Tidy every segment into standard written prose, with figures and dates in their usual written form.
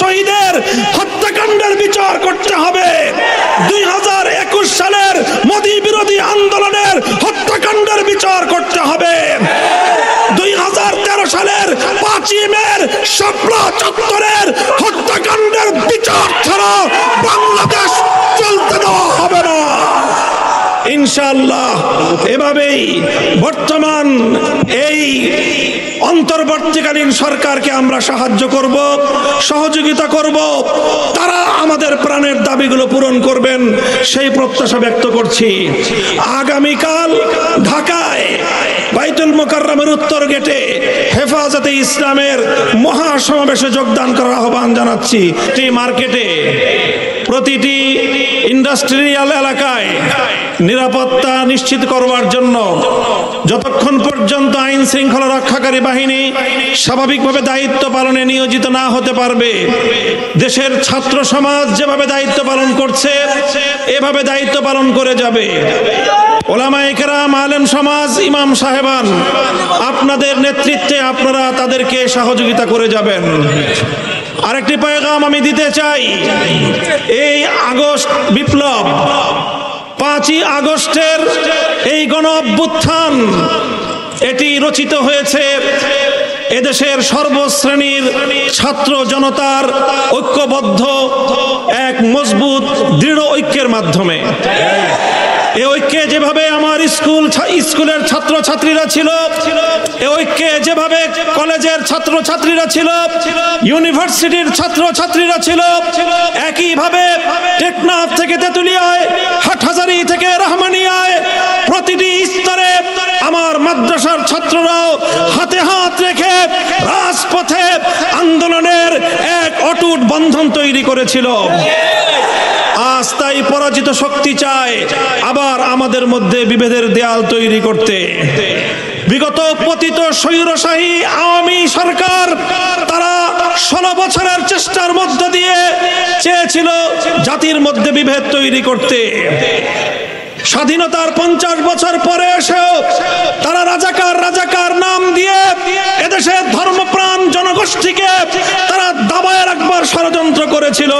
শহীদের হত্যাকাণ্ডের বিচার করতে হবে। 2021 সালের মোদী বিরোধী আন্দোলনের হত্যাকাণ্ডের বিচার করতে হবে। 2013 সালের 5ই মের শাপলা চত্বরের হত্যাকাণ্ডের বিচার ছাড়া বাংলাদেশ চলতে দেওয়া হবে না ইনশাআল্লাহ। এভাবেই বর্তমান এই অন্তর্বর্তীকালীন সরকারকে আমরা সাহায্য করব, সহযোগিতা করব, তারা আমাদের প্রাণের দাবিগুলো পূরণ করবেন সেই প্রত্যাশা ব্যক্ত করছি। আগামীকাল ঢাকায় বাইতুল মোকাররমের উত্তর গেটে হেফাজতে ইসলামের মহাসমাবেশে যোগদান করার আহ্বান জানাচ্ছি। মার্কেটে প্রতিটি ইন্ডাস্ট্রিয়াল এলাকায় নিরাপত্তা নিশ্চিত করবার জন্য যতক্ষণ পর্যন্ত আইন শৃঙ্খলা রক্ষাকারী বাহিনী স্বাভাবিকভাবে দায়িত্ব পালনে নিয়োজিত না হতে পারবে, দেশের ছাত্র সমাজ যেভাবে দায়িত্ব পালন করছে এভাবে দায়িত্ব পালন করে যাবে। ওলামায়ে কেরাম, আলেম সমাজ, ইমাম সাহেবান, আপনাদের নেতৃত্বে আপনারা তাদেরকে সহযোগিতা করে যাবেন। আরেকটি পয়গাম আমি দিতে চাই, এই আগস্ট বিপ্লব, 5ই আগস্টের এই গণ অভ্যুত্থান, এটি রচিত হয়েছে এদেশের সর্বশ্রেণীর ছাত্র জনতার ঐক্যবদ্ধ এক মজবুত দৃঢ় ঐক্যের মাধ্যমে। এই ঐক্যে যেভাবে আমার স্কুলের ছাত্র ছাত্রীরা ছিল, এই ঐক্যে যেভাবে কলেজের ছাত্র ছাত্রীরা ছিল, ইউনিভার্সিটির ছাত্র ছাত্রীরা ছিল, একইভাবে টেকনাফ থেকে তেতুলিয়ায়, হাটহাজারী থেকে রহমানিয়ায় প্রতিটি স্তরে আমার মাদ্রাসার ছাত্ররাও হাতে হাত রেখে রাজপথে আন্দোলনের এক অটুট বন্ধন তৈরি করেছিল। আজ তাই পরাজিত শক্তি চায় আবার আমাদের মধ্যে বিভেদের দেয়াল তৈরি করতে। বিগত পতিত স্বৈরশাহী আওয়ামী সরকার তারা 16 বছরের চেষ্টার মধ্য দিয়ে চেয়েছিল জাতির মধ্যে বিভেদ তৈরি করতে। স্বাধীনতার 50 বছর পরে এসেও তারা রাজাকার নাম দিয়ে এদেশের ধর্মপ্রাণ জনগোষ্ঠীকে তারা দাবায় রাখবার ষড়যন্ত্র করেছিল।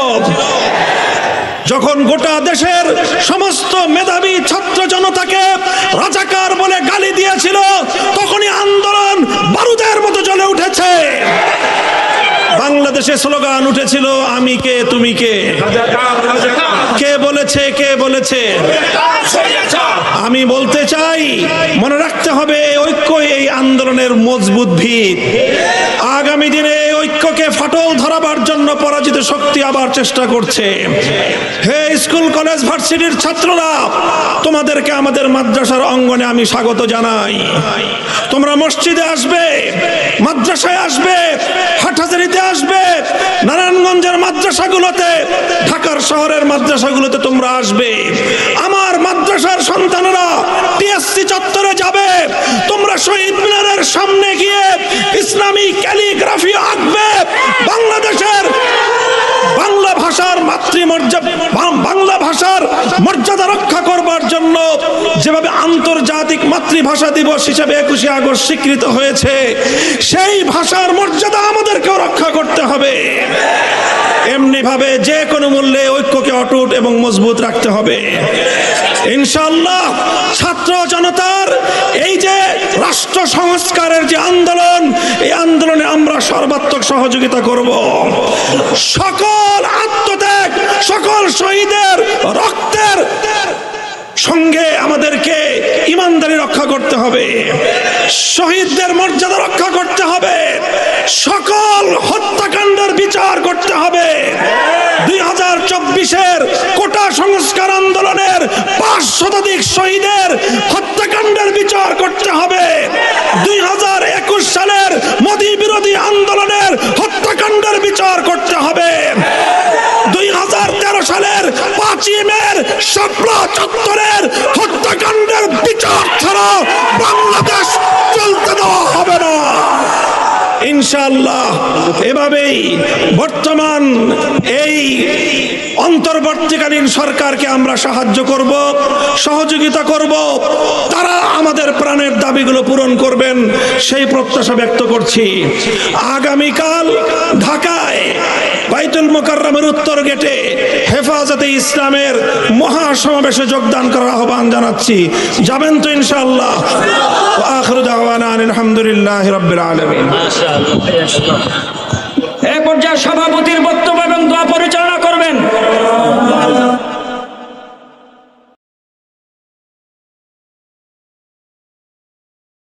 যখন গোটা দেশের সমস্ত মেধাবী ছাত্র জনতাকে রাজাকার বলে গালি দিয়েছিল, তখনই আন্দোলন বারুদের মতো জ্বলে উঠেছে। বাংলাদেশে স্লোগান উঠেছিল, আমি কে তুমি কে। কে বলেছে, কে বলেছে? আমি বলতে চাই, মনে রাখতে হবে ঐক্য এই আন্দোলনের মজবুত ভিত। আগামী দিনে এই ঐক্যকে ফাটল ধরাবার জন্য পরাজিত শক্তি আবার চেষ্টা করছে। হে স্কুল কলেজ ভার্সিটির ছাত্ররা, তোমাদেরকে আমাদের মাদ্রাসার অঙ্গনে আমি স্বাগত জানাই। তোমরা মসজিদে আসবে, মাদ্রাসায় আসবে, হাটহাজারীতে আসবে, নারায়ণগঞ্জের মাদ্রাসাগুলোতে, ঢাকার শহরের মাদ্রাসাগুলোতে তোমরা আসবে। আমার মাদ্রাসার সন্তানেরা টিএসসি চত্বরে যাবে, তোমরা শহীদ মিনারের সামনে গিয়ে ইসলামী ক্যালিগ্রাফি আঁকবে। বাংলাদেশের বাংলা ভাষার বাংলা ভাষার মর্যাদা রক্ষা করবার জন্য যেভাবে আন্তর্জাতিক মাতৃভাষা দিবস হিসেবে 21শে আগস্ট স্বীকৃত হয়েছে, সেই ভাষার মর্যাদা আমাদেরকেও রক্ষা করতে হবে। এমনি ভাবে যে কোনো মূল্যে ঐক্যকে অটুট এবং মজবুত রাখতে হবে ইনশাআল্লাহ। ছাত্র জনতার এই যে রাষ্ট্র সংস্কারের যে আন্দোলন, এই আন্দোলনে আমরা সর্বাত্মক সহযোগিতা করব। সকল আত্মত্যাগ, সকল শহীদের রক্তের সঙ্গে আমাদেরকে ইমানদারি রক্ষা করতে হবে, শহীদদের মর্যাদা রক্ষা করতে হবে, সকল হত্যাকাণ্ডের বিচার করতে হবে। 2024-এর কোটা সংস্কার আন্দোলনের 5 শতাধিক শহীদের হত্যাকাণ্ডের বিচার করতে হবে। 2021 সালের মোদী বিরোধী আন্দোলনের হত্যাকাণ্ডের বিচার করতে হবে। 2013 সালের 5ই মের শাপলা চত্বরের হত্যাকাণ্ডের বিচার ছাড়া বাংলাদেশ চলতে দেওয়া হবে না ইনশাআল্লাহ। এভাবেই বর্তমান এই অন্তর্বর্তীকালীন সরকারকে আমরা সাহায্য করব, সহযোগিতা করব, তারা আমাদের প্রাণের দাবিগুলো পূরণ করবেন সেই প্রত্যাশা ব্যক্ত করছি। আগামীকাল ঢাকায় বাইতুল মুকাররমের উত্তর গেটে হেফাজতে ইসলামের মহাসমাবেশে যোগদান করার আহ্বান জানাচ্ছি। যাবেন তো ইনশাআল্লাহ? আখিরু দাওয়ানা আলহামদুলিল্লাহি রাব্বিল আলামিন। এই পর্যায়ে সভাপতির বক্তব্য এবং দোয়া পরিচালনা করবেন